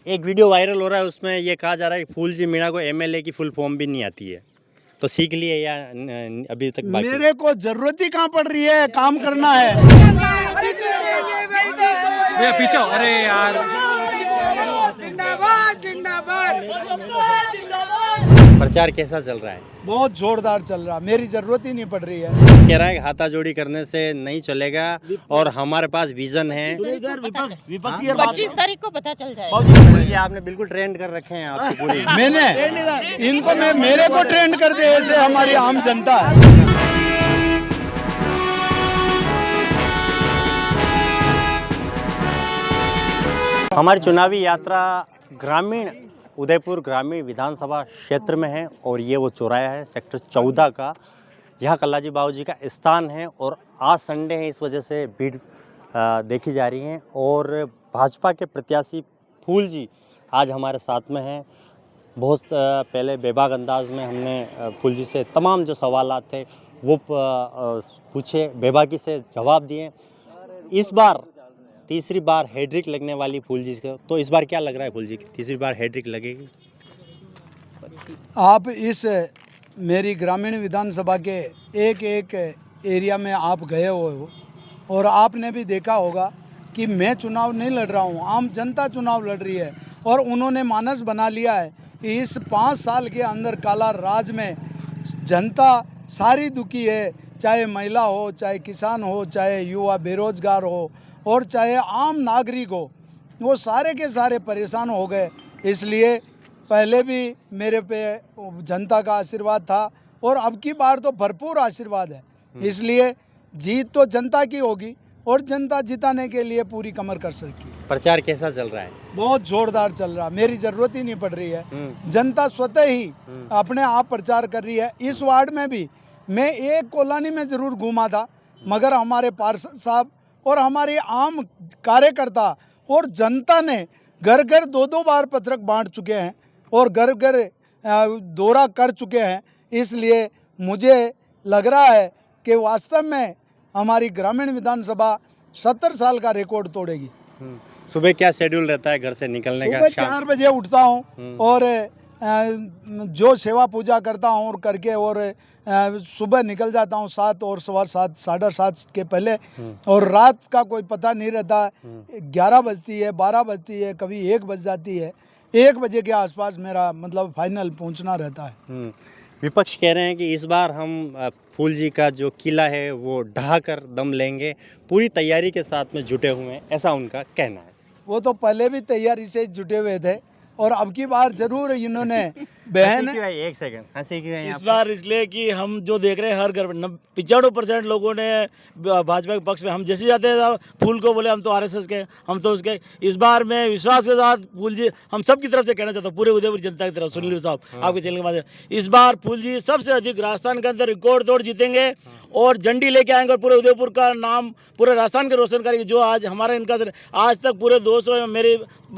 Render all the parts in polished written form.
एक video viral हो रहा है, उसमें ये कहा जा रहा है कि फूलजी मीणा को एमएलए की फुल फॉर्म भी नहीं आती है, तो सीख लिए या अभी तक बाकी? मेरे को जरूरत ही कहाँ पड़ रही है, काम करना है। भैया पीछे हो। अरे यार, प्रचार कैसा चल रहा है? बहुत जोरदार चल रहा, मेरी जरूरत ही नहीं पड़ रही है। कह रहा है कि हाथाजोड़ी करने से नहीं चलेगा और हमारे पास विजन है। विपक्ष की 25 तारीख को पता चल जाएगा। ये आपने बिल्कुल ट्रेंड कर रखे हैं आपकी पूरी। मैंने इनको मेरे को ट्रेंड कर दे, ऐसे हमारी आम जनता है। हमारी चुनावी यात्रा ग्रामीण उदयपुर ग्रामीण विधानसभा क्षेत्र में है और ये वो चौराहा है सेक्टर 14 का। यहाँ कल्लाजी बाबूजी का स्थान है और आज संडे है, इस वजह से भीड़ देखी जा रही है। और भाजपा के प्रत्याशी फूल जी आज हमारे साथ में हैं। बहुत पहले बेबाक अंदाज में हमने फूल जी से तमाम जो सवालात थे वो पूछे, बेबाकी से जवाब दिए। इस बार तीसरी बार हैट्रिक लगने वाली फूल जी को, तो इस बार क्या लग रहा है फूल जी की तीसरी बार हैट्रिक लगेगी? आप इस मेरी ग्रामीण विधानसभा के एक एक एरिया में आप गए हो और आपने भी देखा होगा कि मैं चुनाव नहीं लड़ रहा हूँ, आम जनता चुनाव लड़ रही है। और उन्होंने मानस बना लिया है कि इस 5 साल के अंदर काला राज में जनता सारी दुखी है, चाहे महिला हो, चाहे किसान हो, चाहे युवा बेरोजगार हो और चाहे आम नागरिक हो, वो सारे के सारे परेशान हो गए। इसलिए पहले भी मेरे पे जनता का आशीर्वाद था और अब की बार तो भरपूर आशीर्वाद है। इसलिए जीत तो जनता की होगी और जनता जिताने के लिए पूरी कमर कर सकेगी। प्रचार कैसा चल रहा है? बहुत जोरदार चल रहा, मेरी ज़रूरत ही नहीं पड़ रही है। जनता स्वतः ही अपने आप प्रचार कर रही है। इस वार्ड में भी मैं एक कॉलोनी में ज़रूर घूमा था, मगर हमारे पार्षद साहब और हमारे आम कार्यकर्ता और जनता ने घर घर 2-2 बार पत्रक बांट चुके हैं और घर घर दौरा कर चुके हैं। इसलिए मुझे लग रहा है कि वास्तव में हमारी ग्रामीण विधानसभा 70 साल का रिकॉर्ड तोड़ेगी। सुबह क्या शेड्यूल रहता है घर से निकलने का? सुबह 4 बजे उठता हूँ और जो सेवा पूजा करता हूँ और करके और सुबह निकल जाता हूँ 7 और सवा 7, 7:30 के पहले। और रात का कोई पता नहीं रहता, 11 बजती है, 12 बजती है, कभी 1 बज जाती है। 1 बजे के आसपास मेरा मतलब फाइनल पहुँचना रहता है। विपक्ष कह रहे हैं कि इस बार हम फूल जी का जो किला है वो ढहा कर दम लेंगे, पूरी तैयारी के साथ में जुटे हुए हैं, ऐसा उनका कहना है। वो तो पहले भी तैयारी से जुटे हुए थे और अब की बार जरूर इन्होंने बहन एक सेकंड हंसी क्यों है इस बार इसलिए कि हम जो देख रहे हैं हर घर में 95% लोगों ने भाजपा के पक्ष में, हम जैसे जाते हैं फूल को बोले हम तो आरएसएस के, हम तो उसके। इस बार मैं विश्वास के साथ फूल जी, हम सब की तरफ से कहना चाहता हूँ, पूरे उदयपुर जनता की तरफ, सुनील साहब आपके चैनल के माध्यम, इस बार फूल जी सबसे अधिक राजस्थान के अंदर रिकॉर्ड तोड़ जीतेंगे और झंडी लेके आएंगे और पूरे उदयपुर का नाम पूरे राजस्थान के रोशन करेंगे। जो आज हमारा इनका आज तक पूरे 200 मेरे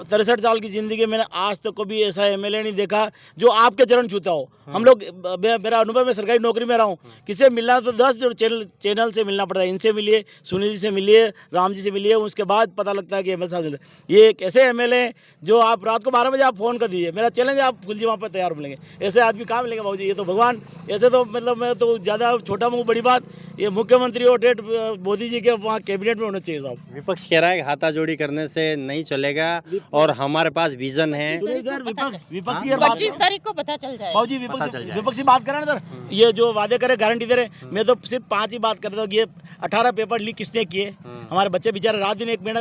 63 साल की ज़िंदगी मैंने आज तक कभी ऐसा एमएलए नहीं देखा जो आपके चरण छूता हो। हम लोग, मेरा अनुभव, मैं सरकारी नौकरी में रहा हूँ, किसी मिलना तो 10 जो चैनल से मिलना पड़ता है। इनसे मिलिए, सुनील जी से मिलिए, राम जी से मिलिए, उसके बाद पता लगता है कि एमएलए साहब मिलते। ये एक ऐसे एमएलए जो आप रात को 12 बजे आप फ़ोन कर दीजिए, मेरा चैलेंज है, आप फूल जी वहाँ पर तैयार मिलेंगे। ऐसे आदमी कहाँ मिलेंगे बाबू जी? ये तो भगवान। ऐसे तो मतलब मैं तो ज़्यादा छोटा मुँह बड़ी बात, ये मुख्यमंत्री और डेट मोदी जी के वहाँ कैबिनेट में होना चाहिए साहब। विपक्ष कह रहा है कि हाथाजोड़ी करने से नहीं चलेगा और हमारे पास विजन है। विपक्ष की 25 तारीख को पता चल जाएगा। बाबू जी विपक्षी बात करें ना सर, ये जो वादे करे गारंटी दे रहे, मैं तो सिर्फ 5 ही बात कर रहा हूँ। ये 18 पेपर लीक किसने किए? हमारे बच्चे बेचारे रात दिन 1 महीना,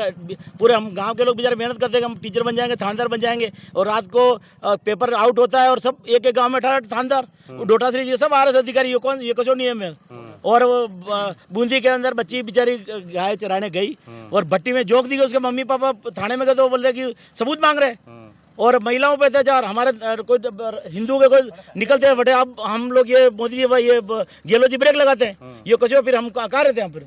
पूरे हम गांव के लोग बेचारे मेहनत करते हैं, हम टीचर बन जाएंगे, थानेदार बन जाएंगे, और रात को पेपर आउट होता है और सब एक एक गांव में 18 थानेदार, डोटाश्री, ये सब आरएस अधिकारी, ये कौन, ये कुछ नियम है। और बूंदी के अंदर बच्ची बेचारी गाय चराने गई और भट्टी में जोक दी गई, उसके मम्मी पापा थाने में गए तो बोलते कि सबूत मांग रहे। और महिलाओं पे अत्याचार, हमारे कोई हिंदू के कोई निकलते हैं बटे, अब हम लोग ये मोदी जी ये गेलो जी ब्रेक लगाते हैं, ये कुछ फिर हम कहाँ रहते हैं फिर।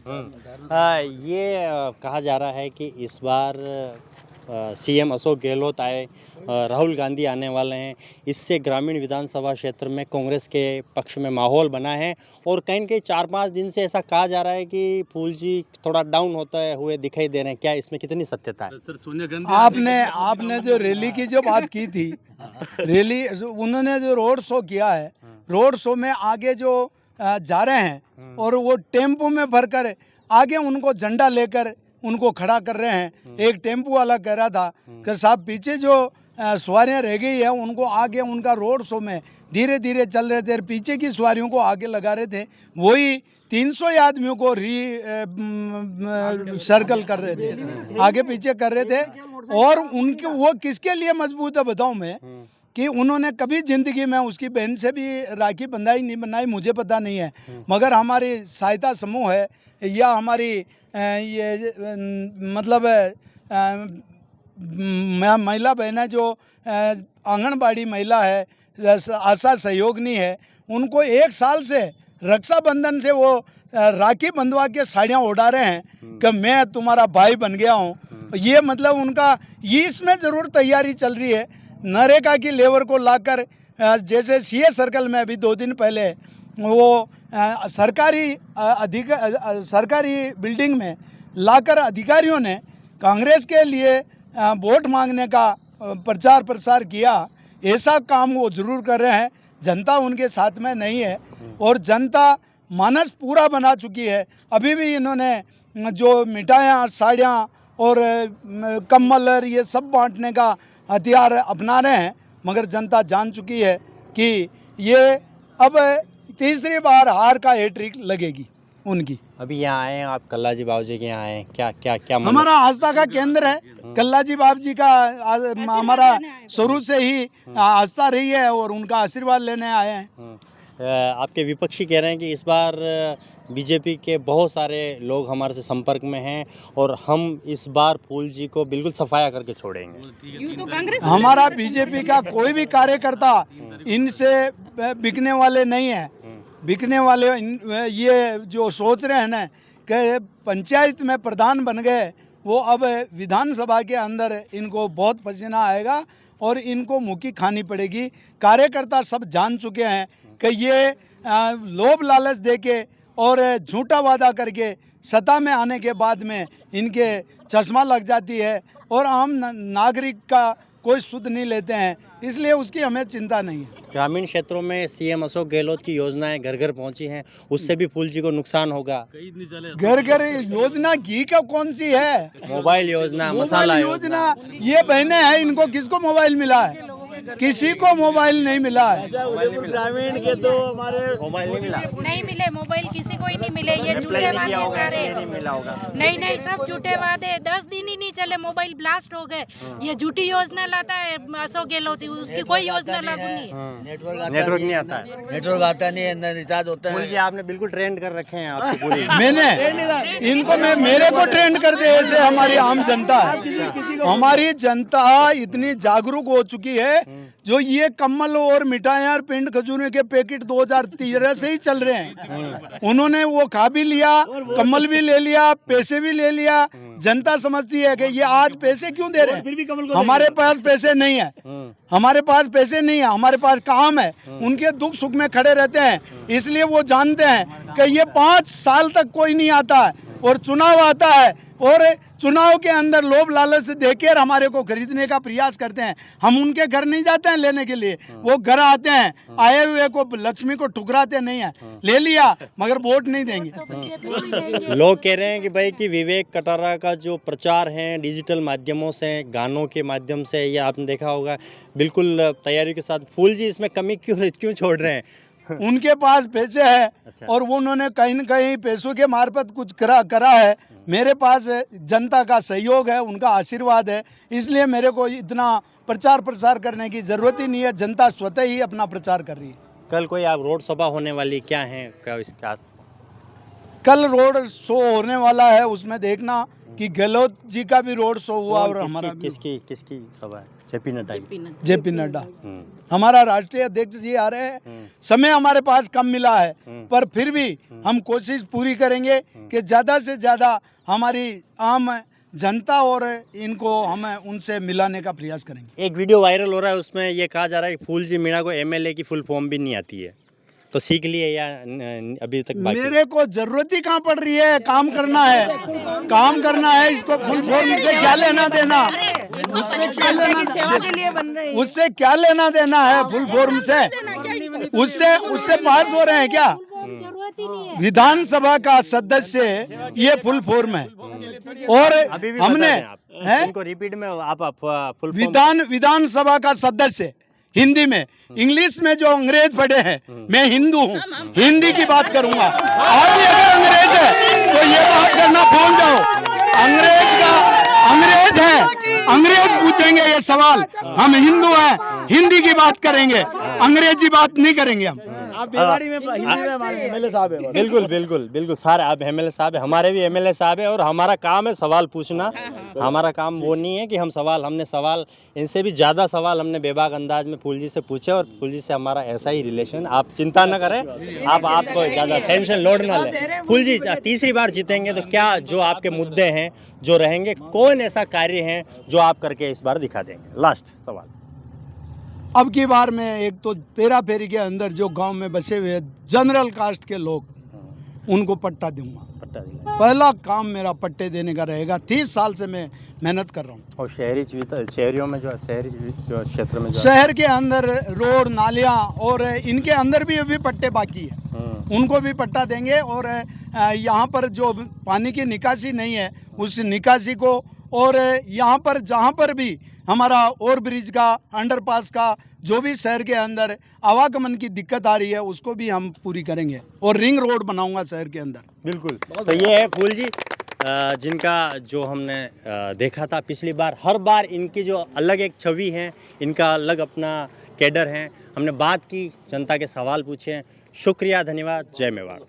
ये कहा जा रहा है कि इस बार सीएम अशोक गहलोत आए, राहुल गांधी आने वाले हैं, इससे ग्रामीण विधानसभा क्षेत्र में कांग्रेस के पक्ष में माहौल बना है। और कहीं न कहीं 4-5 दिन से ऐसा कहा जा रहा है कि फूल जी थोड़ा डाउन होते हुए दिखाई दे रहे हैं, क्या इसमें कितनी सत्यता है? सर सोनिया गांधी आपने जो रैली की जो बात की थी, रैली उन्होंने जो रोड शो किया है, रोड शो में आगे जो जा रहे हैं और वो टेम्पो में भरकर आगे उनको झंडा लेकर उनको खड़ा कर रहे हैं। एक टेम्पो वाला कह रहा था कि साहब पीछे जो सवारियां रह गई है उनको आगे, उनका रोड शो में धीरे धीरे चल रहे थे और पीछे की सवारियों को आगे लगा रहे थे। वही 300 आदमियों को सर्कल कर रहे थे, आगे पीछे कर रहे थे। और उनके वो किसके लिए मजबूत है बताऊं मैं, कि उन्होंने कभी ज़िंदगी में उसकी बहन से भी राखी बंधाई नहीं बनाई, मुझे पता नहीं है। मगर हमारी सहायता समूह है या हमारी ये मतलब महिला बहनें जो आंगनबाड़ी महिला है, आशा सहयोगिनी है, उनको 1 साल से रक्षाबंधन से वो राखी बंधवा के साड़ियाँ उड़ा रहे हैं कि मैं तुम्हारा भाई बन गया हूँ। ये मतलब उनका ये इसमें ज़रूर तैयारी चल रही है। नरेगा की लेबर को लाकर जैसे सीए सर्कल में अभी 2 दिन पहले वो सरकारी बिल्डिंग में लाकर अधिकारियों ने कांग्रेस के लिए वोट मांगने का प्रचार प्रसार किया। ऐसा काम वो ज़रूर कर रहे हैं। जनता उनके साथ में नहीं है और जनता मानस पूरा बना चुकी है। अभी भी इन्होंने जो मिठाइयाँ, साड़ियाँ और कम्बल और ये सब बांटने का हथियार अपना रहे हैं, मगर जनता जान चुकी है कि ये अब तीसरी बार हार का हैट्रिक लगेगी उनकी। अभी यहाँ आए हैं आप, कल्लाजी बाबू जी के यहाँ आए हैं, क्या क्या क्या हमारा आस्था का केंद्र है कल्लाजी बाबू जी का, हमारा शुरू से ही आस्था रही है और उनका आशीर्वाद लेने आए हैं। आपके विपक्षी कह रहे हैं कि इस बार बीजेपी के बहुत सारे लोग हमारे से संपर्क में हैं और हम इस बार फूल जी को बिल्कुल सफाया करके छोड़ेंगे। हमारा बीजेपी का कोई भी कार्यकर्ता इनसे बिकने वाले नहीं है। बिकने वाले ये जो सोच रहे हैं ना कि पंचायत में प्रधान बन गए, वो अब विधानसभा के अंदर इनको बहुत पसीना आएगा और इनको मुक्की खानी पड़ेगी। कार्यकर्ता सब जान चुके हैं कि ये लोभ लालच देके और झूठा वादा करके सत्ता में आने के बाद में इनके चश्मा लग जाती है और आम नागरिक का कोई सुध नहीं लेते हैं, इसलिए उसकी हमें चिंता नहीं है। ग्रामीण क्षेत्रों में सीएम अशोक गहलोत की योजनाएं घर घर पहुंची हैं, उससे भी फूल जी को नुकसान होगा। घर घर योजना घी का कौन सी है? मोबाइल योजना, मसाला योजना, ये बहनें हैं, इनको किसको मोबाइल मिला है? किसी को मोबाइल नहीं मिला है। ग्रामीण के तो हमारे मोबाइल नहीं मिला, नहीं मिले मोबाइल, किसी को ही नहीं मिले। ये झूठे वादे सारे, नहीं सब झूठे वादे। 10 दिन ही नहीं चले मोबाइल ब्लास्ट हो गए। ये झूठी योजना लाता है अशोक गहलोत, उसकी कोई योजना लागू नहीं है। नेटवर्क नहीं आता है, नेटवर्क आता नहीं है, रिचार्ज होता है। फूल जी आपने बिल्कुल ट्रेंड कर रखे हैं आपको पूरी। मैंने इनको मेरे को ट्रेंड कर दे, ऐसे हमारी आम जनता है। हमारी जनता इतनी जागरूक हो चुकी है, जो ये कम्बल और मिठाइयाँ और पिंड खजूरों के पैकेट 2013 से ही चल रहे हैं। उन्होंने वो खा भी लिया, कम्बल भी ले लिया, पैसे भी ले लिया। जनता समझती है कि ये आज पैसे क्यों दे रहे हैं। हमारे पास पैसे नहीं है, हमारे पास पैसे नहीं है, हमारे पास काम है। उनके दुख सुख में खड़े रहते हैं, इसलिए वो जानते हैं कि ये 5 साल तक कोई नहीं आता है और चुनाव आता है और चुनाव के अंदर लोभ लालच से देकर हमारे को खरीदने का प्रयास करते हैं। हम उनके घर नहीं जाते हैं लेने के लिए, वो घर आते हैं, आए हुए को लक्ष्मी को ठुकराते नहीं है। ले लिया मगर वोट नहीं देंगे। लोग कह रहे हैं कि भाई कि विवेक कटारा का जो प्रचार है डिजिटल माध्यमों से, गानों के माध्यम से, ये आपने देखा होगा बिल्कुल तैयारी के साथ, फूल जी इसमें कमी क्यों छोड़ रहे हैं? उनके पास पैसे है अच्छा। और वो उन्होंने कहीं न कहीं पैसों के मार्फत कुछ करा है। मेरे पास जनता का सहयोग है, उनका आशीर्वाद है, इसलिए मेरे को इतना प्रचार प्रसार करने की ज़रूरत ही नहीं है। जनता स्वतः ही अपना प्रचार कर रही है। कल कोई आप रोड सभा होने वाली क्या है, क्या इसका? कल रोड शो होने वाला है, उसमें देखना कि गहलोत जी का भी रोड शो हुआ और हमारा भी। किसकी सभा है? जेपी नड्डा की। जेपी नड्डा हमारा राष्ट्रीय अध्यक्ष जी आ रहे हैं। समय हमारे पास कम मिला है, पर फिर भी हम कोशिश पूरी करेंगे कि ज़्यादा से ज़्यादा हमारी आम जनता और इनको हम उनसे मिलाने का प्रयास करेंगे। एक वीडियो वायरल हो रहा है, उसमें ये कहा जा रहा है कि फूल जी मीणा को एमएलए की फुल फॉर्म भी नहीं आती है, तो सीख लिए या अभी तक बाकी? मेरे को जरूरत ही कहाँ पड़ रही है, काम करना है, काम करना है। इसको फुल फॉर्म से क्या लेना देना, उससे क्या लेना, उससे क्या लेना देना है फुल फॉर्म से? उससे पास हो रहे हैं क्या? जरूरत ही नहीं है। विधानसभा का सदस्य ये फुल फॉर्म है। और अभी भी हमने बता दें आप, है इनको रिपीट में आप फुल विधानसभा का सदस्य हिंदी में, इंग्लिश में जो अंग्रेज पढ़े हैं, मैं हिंदू हूँ, हिंदी की बात करूंगा। आप भी अगर अंग्रेज है तो ये बात करना भूल जाओ। अंग्रेज है, अंग्रेज पूछेंगे ये सवाल, हम हिंदू हैं, हिंदी की बात करेंगे, अंग्रेजी बात नहीं करेंगे हम। आप बेवाड़ी में हिंदी में हमारे एमएलए साहब है। बिल्कुल बिल्कुल बिल्कुल सारे आप एमएलए साहब है, हमारे भी एमएलए साहब है, और हमारा काम है सवाल पूछना। हमारा काम वो नहीं है कि हम हमने सवाल, इनसे भी ज़्यादा सवाल हमने बेबाक अंदाज में फूल जी से पूछे, और फूल जी से हमारा ऐसा ही रिलेशन, आप चिंता न करें, आपको ज़्यादा टेंशन लोड ना लें। फूल जी तीसरी बार जीतेंगे तो क्या जो आपके मुद्दे हैं जो रहेंगे, कौन ऐसा कार्य है जो आप करके इस बार दिखा देंगे? लास्ट सवाल। अब की बार में एक तो पेरा फेरी के अंदर जो गांव में बसे हुए जनरल कास्ट के लोग, उनको पट्टा दूंगा। पहला काम मेरा पट्टे देने का रहेगा। 30 साल से मैं मेहनत कर रहा हूँ। और शहरियों में शहरी जो क्षेत्र में शहर के अंदर रोड नालियाँ और इनके अंदर भी अभी पट्टे बाकी है, उनको भी पट्टा देंगे। और यहाँ पर जो पानी की निकासी नहीं है उस निकासी को, और यहाँ पर जहाँ पर भी हमारा ओवर ब्रिज का, अंडरपास का, जो भी शहर के अंदर आवागमन की दिक्कत आ रही है उसको भी हम पूरी करेंगे, और रिंग रोड बनाऊंगा शहर के अंदर। बिल्कुल। तो ये है फूल जी, जिनका जो हमने देखा था पिछली बार। हर बार इनकी जो अलग एक छवि है, इनका अलग अपना कैडर है। हमने बात की, जनता के सवाल पूछे। शुक्रिया, धन्यवाद, जय मेवाड़।